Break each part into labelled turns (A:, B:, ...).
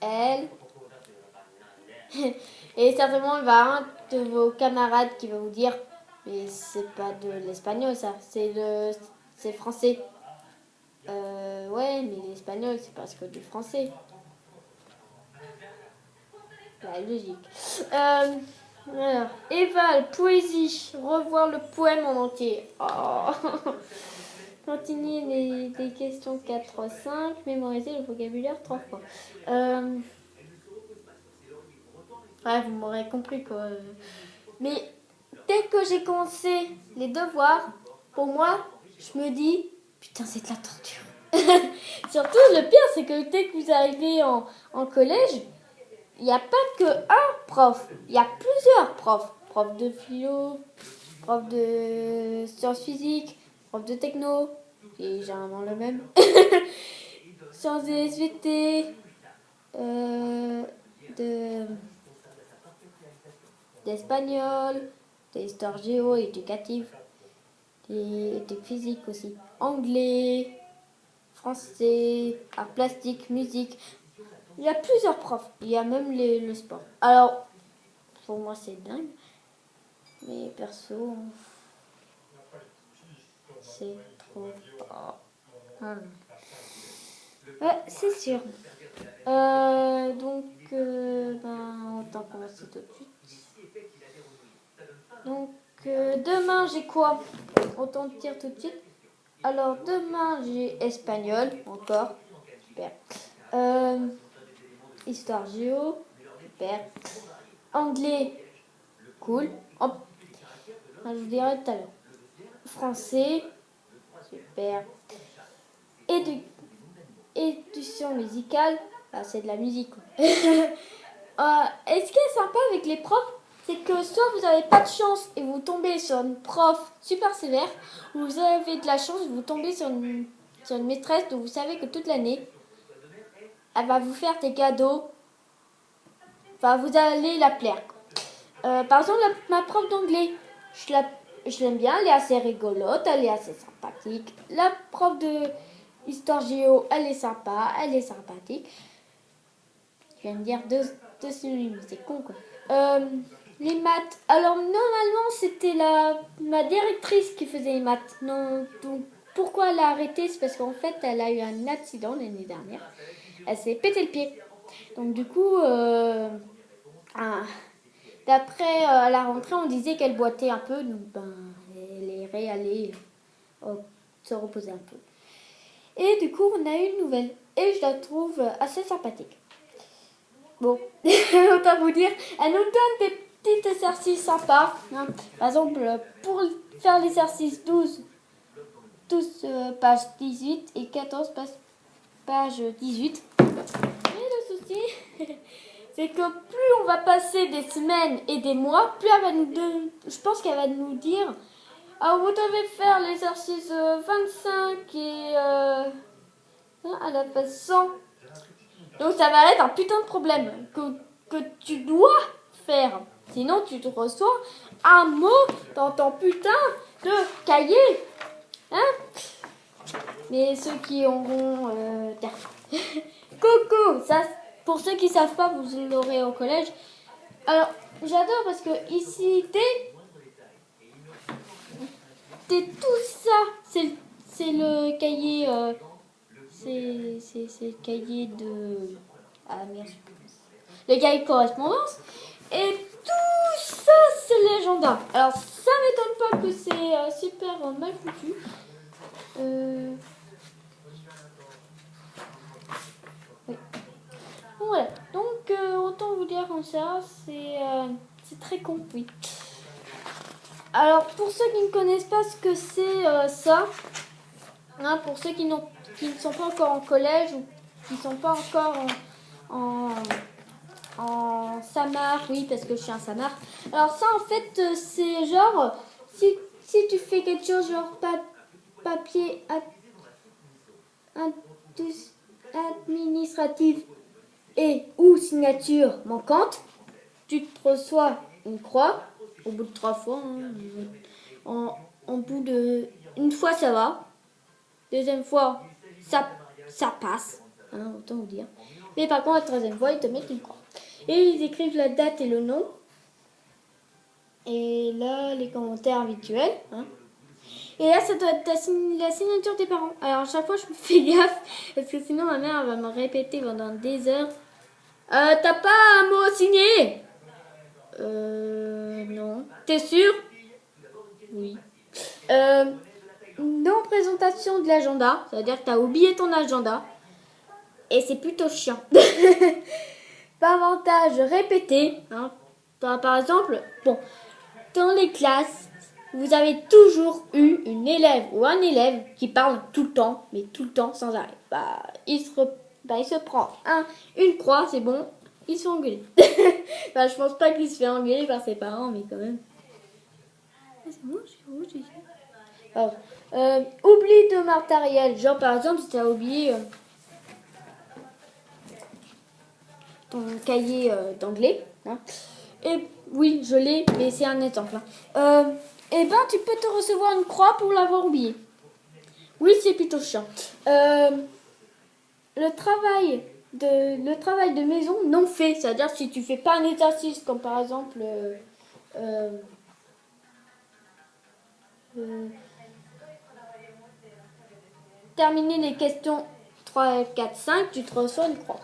A: L. Et certainement, il va y avoir un de vos camarades qui va vous dire, mais c'est pas de l'espagnol ça, c'est français. Ouais, mais l'espagnol, c'est parce que du français. La logique. Alors, Eval, poésie. Revoir le poème en entier. Oh. Continuez les questions 4, 5. Mémoriser le vocabulaire 3 fois. Ouais, vous m'aurez compris quoi. Mais dès que j'ai commencé les devoirs, pour moi, je me dis, putain, c'est de la torture. Surtout, le pire, c'est que dès que vous arrivez en collège, il n'y a pas que un prof, il y a plusieurs profs. Prof de philo, prof de sciences physiques, prof de techno, qui est généralement le même. Sciences des SVT, d'espagnol, d'histoire géo, éducative, de physique aussi. Anglais, français, art plastique, musique. Il y a plusieurs profs. Il y a même le sport. Alors, pour moi, c'est dingue. Mais perso, c'est trop fort. Ouais, c'est sûr. Donc, autant commencer tout de suite. Donc, demain, j'ai quoi? Autant dire tout de suite. Alors, demain, j'ai espagnol, encore. Super. Histoire géo, super. Anglais, cool. Je vous dirai tout à l'heure. Français, super. Éducation musicale, c'est de la musique. Et ce qui est sympa avec les profs, c'est que soit vous n'avez pas de chance et vous tombez sur une prof super sévère, ou vous avez de la chance et vous tombez sur une maîtresse dont vous savez que toute l'année, elle va vous faire des cadeaux. Enfin, vous allez la plaire. Par exemple, ma prof d'anglais, je l'aime bien, elle est assez rigolote, elle est assez sympathique. La prof de histoire géo, elle est sympa, elle est sympathique. Je viens de dire deux synonymes, c'est con quoi. Les maths, alors normalement c'était ma directrice qui faisait les maths. Non, donc pourquoi elle a arrêté? C'est parce qu'en fait elle a eu un accident l'année dernière. Elle s'est pété le pied. Donc du coup, d'après la rentrée, on disait qu'elle boitait un peu, donc elle est réallée se reposer un peu. Et du coup, on a eu une nouvelle, et je la trouve assez sympathique. Bon, autant vous dire, elle nous donne des petits exercices sympas. Hein. Par exemple, pour faire l'exercice 12 page 18 et 14 page 18. Mais le souci, c'est que plus on va passer des semaines et des mois, plus elle va je pense qu'elle va nous dire, vous devez faire l'exercice 25 et à la page 100. Donc ça va être un putain de problème que tu dois faire. Sinon tu te reçois un mot dans ton putain de cahier. Hein? Mais ceux qui auront... Coucou, ça, pour ceux qui ne savent pas, vous l'aurez au collège. Alors, j'adore parce que ici, tout ça, c'est le cahier... c'est le cahier de... Ah merde, le cahier de correspondance. Et tout ça, c'est légendaire. Alors, ça m'étonne pas que c'est super mal foutu. Oui. Voilà. Donc, autant vous dire comme ça, c'est très con, oui. Alors, pour ceux qui ne connaissent pas ce que c'est ça, hein, pour ceux qui ne sont pas encore en collège ou qui ne sont pas encore en Samar, oui, parce que je suis un Samar. Alors ça, en fait, c'est genre, si tu fais quelque chose, genre papier administratif et ou signature manquante, tu te reçois une croix au bout de 3 fois. Hein, en bout de... Une fois, ça va. Deuxième fois, ça passe. hein, autant vous dire. Mais par contre, la troisième fois, ils te mettent une croix. Et ils écrivent la date et le nom. Et là, les commentaires habituels. Hein. Et là, ça doit être la signature des parents. Alors, à chaque fois, je me fais gaffe. Parce que sinon, ma mère elle va me répéter pendant des heures. T'as pas un mot signé? Non. T'es sûr? Oui. Non, présentation de l'agenda. C'est-à-dire que t'as oublié ton agenda. Et c'est plutôt chiant. Parentage répété. Hein. Par exemple, bon, dans les classes, vous avez toujours eu une élève ou un élève qui parle tout le temps, mais tout le temps sans arrêt. Il se prend une croix, c'est bon, il se fait engueuler. Je pense pas qu'il se fait engueuler par ses parents, mais quand même. C'est bon, oubli de matériel. Genre, par exemple, si tu as oublié ton cahier d'anglais. Hein. Et oui, je l'ai, mais c'est un exemple. Hein. Eh ben, tu peux te recevoir une croix pour l'avoir oublié. Oui, c'est plutôt chiant. Le travail de maison non fait, c'est-à-dire si tu fais pas un exercice, comme par exemple terminer les questions 3, 4, 5, tu te reçois une croix.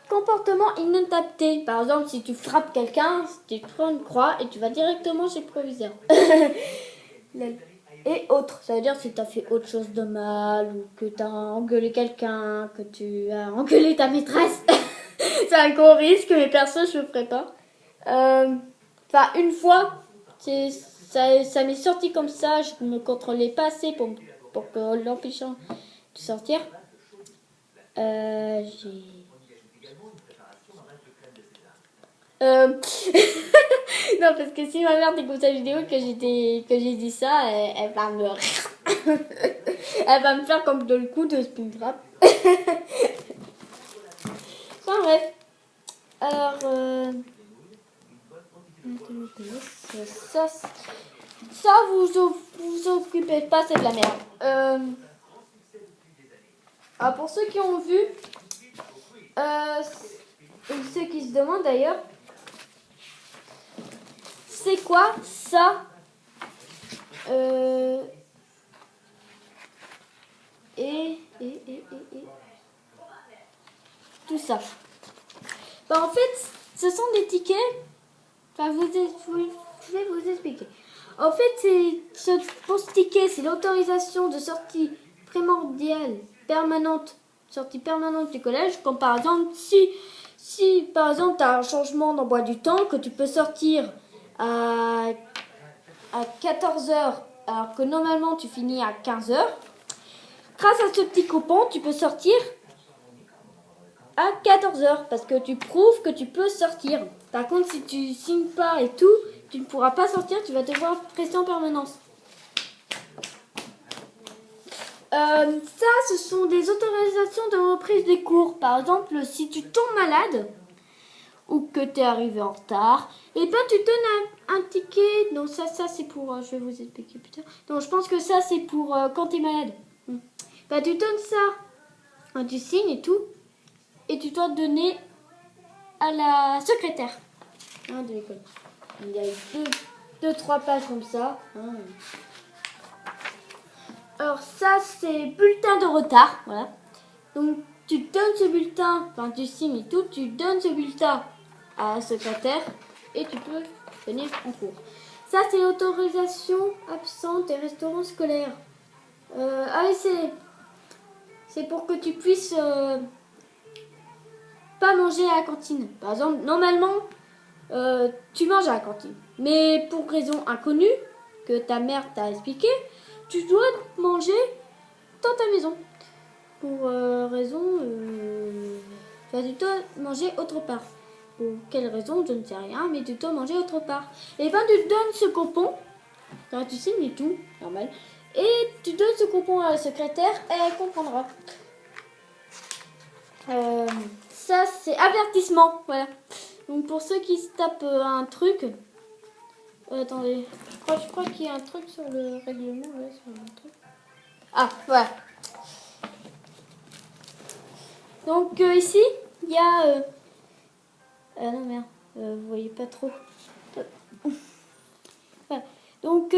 A: Comportement inadapté. Par exemple, si tu frappes quelqu'un, tu te prends une croix et tu vas directement chez le proviseur. Et autres, ça veut dire si tu as fait autre chose de mal ou que tu as engueulé quelqu'un, que tu as engueulé ta maîtresse. C'est un gros risque, mais perso, je ne le ferai pas. Une fois, ça m'est sorti comme ça, je ne me contrôlais pas assez pour que l'empêchant de sortir. Non, parce que si ma mère t'écoute sa vidéo que j'ai dit ça, elle va me elle va me faire comme de le coup de Springtrap. Enfin bref. Alors ça vous occupez pas, c'est de la merde. Pour ceux qui ont vu, ceux qui se demandent d'ailleurs, c'est quoi ça? Et tout ça. En fait, ce sont des tickets. Je vais vous expliquer. En fait, pour ce ticket, c'est l'autorisation de sortie sortie permanente du collège. Comme par exemple, si par exemple tu as un changement d'emploi du temps, que tu peux sortir à 14h, alors que normalement tu finis à 15h. Grâce à ce petit coupon, tu peux sortir à 14h parce que tu prouves que tu peux sortir. Par contre, si tu signes pas et tout, tu ne pourras pas sortir, tu vas devoir rester en permanence. Ça, ce sont des autorisations de reprise des cours. Par exemple, si tu tombes malade ou que tu es arrivé en retard, et ben tu donnes un ticket. Non, ça c'est pour... je vais vous expliquer plus tard. Donc, je pense que ça, c'est pour quand tu es malade. Tu donnes ça, tu signes et tout, et tu dois donner à la secrétaire de l'école. Il y a 2-3 pages comme ça. Alors ça, c'est bulletin de retard. Voilà. Donc tu donnes ce bulletin, tu signes et tout, tu donnes ce bulletin à la secrétaire et tu peux venir en cours. Ça, c'est l'autorisation absente des restaurants scolaires. C'est pour que tu puisses pas manger à la cantine. Par exemple, normalement, tu manges à la cantine. Mais pour raison inconnue, que ta mère t'a expliqué, tu dois manger dans ta maison. Pour raison... tu dois manger autre part. Pour quelle raison, je ne sais rien, mais tu dois manger autre part. Et tu donnes ce coupon, tu signes et tout, normal. Et tu donnes ce coupon à la secrétaire et elle comprendra. Ça, c'est avertissement, voilà. Donc pour ceux qui se tapent un truc... attendez, je crois qu'il y a un truc sur le règlement. Là, sur le truc. Ah, voilà. Donc ici, il y a... non merde, vous voyez pas trop. Voilà. Donc,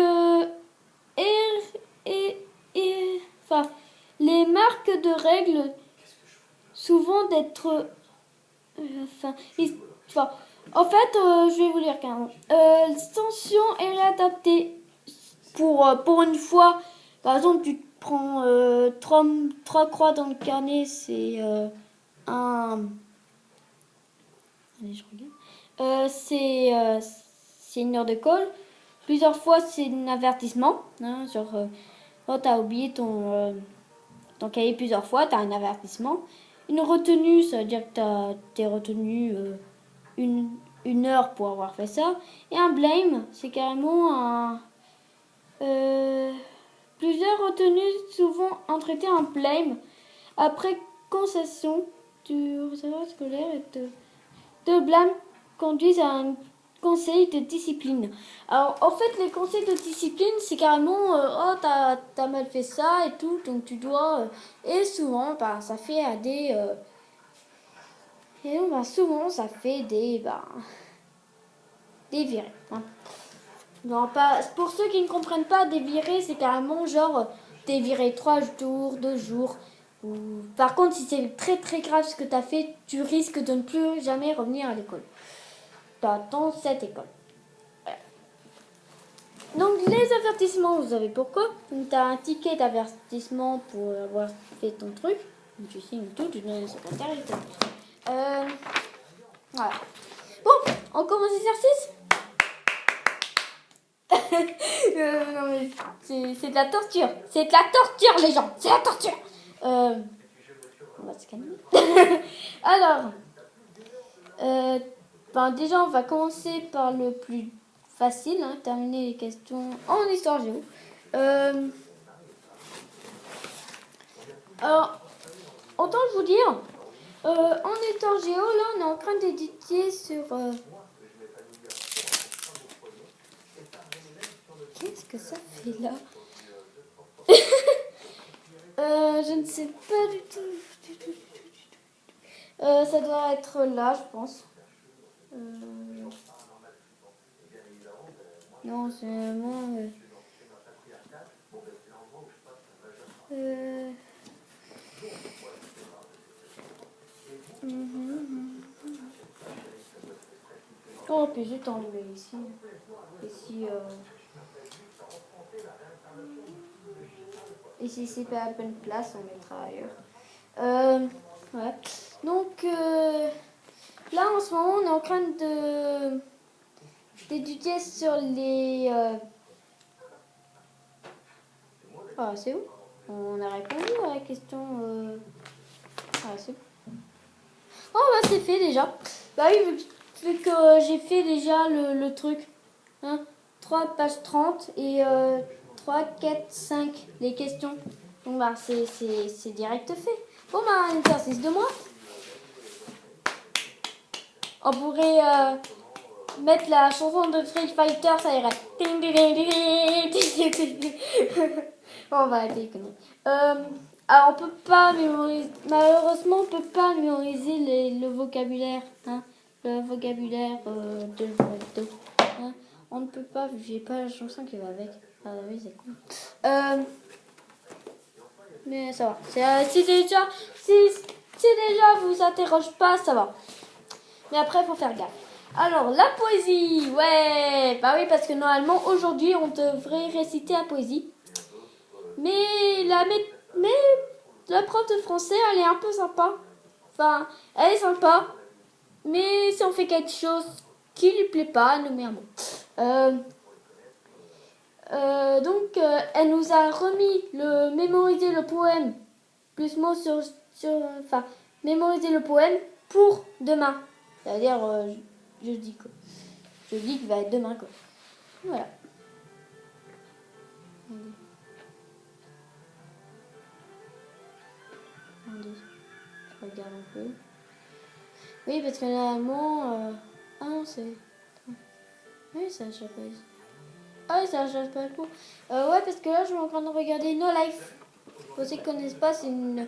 A: enfin, les marques de règles, souvent d'être... enfin, en fait, je vais vous lire carrément. L'extension est réadaptée pour une fois. Par exemple, tu te prends trois croix dans le carnet, c'est un... Allez, je regarde. C'est une heure de colle. Plusieurs fois, c'est un avertissement. Hein, genre, quand tu as oublié ton cahier plusieurs fois, tu as un avertissement. Une retenue, ça veut dire que tu es retenu une heure pour avoir fait ça. Et un blame, c'est carrément un... plusieurs retenues souvent ont traité un blame après concession du receveur scolaire et de blâme conduisent à un conseil de discipline. Alors, en fait, les conseils de discipline, c'est carrément oh, t'as mal fait ça et tout, donc tu dois. Et souvent, bah, ça fait à des. Et donc, bah, souvent, ça fait des virées. Hein. Non, pas, pour ceux qui ne comprennent pas, des virées, c'est carrément genre des virées 3 jours, 2 jours. Ou... Par contre, si c'est très très grave ce que tu as fait, tu risques de ne plus jamais revenir à l'école. Dans cette école. Voilà. Donc les avertissements, vous savez pourquoi. Donc tu as un ticket d'avertissement pour avoir fait ton truc. Donc, tu signes tout, tu donnes le secrétaire et tout. Voilà. Bon, on commence l'exercice. Non mais c'est de la torture. C'est de la torture les gens. C'est la torture. On va se calmer. Alors, déjà on va commencer par le plus facile, hein, terminer les questions en histoire géo. Alors, autant vous dire, en histoire géo, là on est en train d'étudier sur... Qu'est-ce que ça fait là? Je ne sais pas du tout. Ça doit être là, je pense. Non, c'est vraiment... Oh, puis je vais enlever ici. Ici, c'est pas la bonne place, on mettra ailleurs. Ouais. Donc, là, en ce moment, on est en train d'étudier sur les... Ah, c'est où? On a répondu à la question... Ah, c'est où? Oh, bah, c'est fait déjà. Bah oui, vu que j'ai fait déjà le truc. Hein, 3 pages 30 et 3, 4, 5 les questions. Donc, bah, c'est direct fait. Bon, bah, un exercice de moi. On pourrait mettre la chanson de Street Fighter, ça irait. On va arrêter les conneries. Alors, on peut pas mémoriser, malheureusement, on peut pas mémoriser le vocabulaire, hein, le vocabulaire de hein. On ne peut pas, vu que j'ai pas la chanson qui va avec. Ah oui, c'est cool. Mais ça va. Si déjà vous interroge pas, ça va. Mais après, faut faire gaffe. Alors, la poésie, ouais. Bah oui, parce que normalement, aujourd'hui, on devrait réciter la poésie. Mais la prof de français, elle est un peu sympa. Enfin, elle est sympa. Mais si on fait quelque chose qui lui plaît pas, elle nous met un mot. Donc, elle nous a remis le mémoriser le poème, plus mots enfin, mémoriser le poème pour demain. C'est-à-dire jeudi, quoi. Jeudi qui va être demain, quoi. Voilà. Je regarde un peu. Oui, parce que normalement... Ah non, c'est... Oui, ça change pas. Ah oui, ça change pas le coup. Ouais, parce que là, je suis en train de regarder No Life. Pour ceux qui ne connaissent pas, c'est une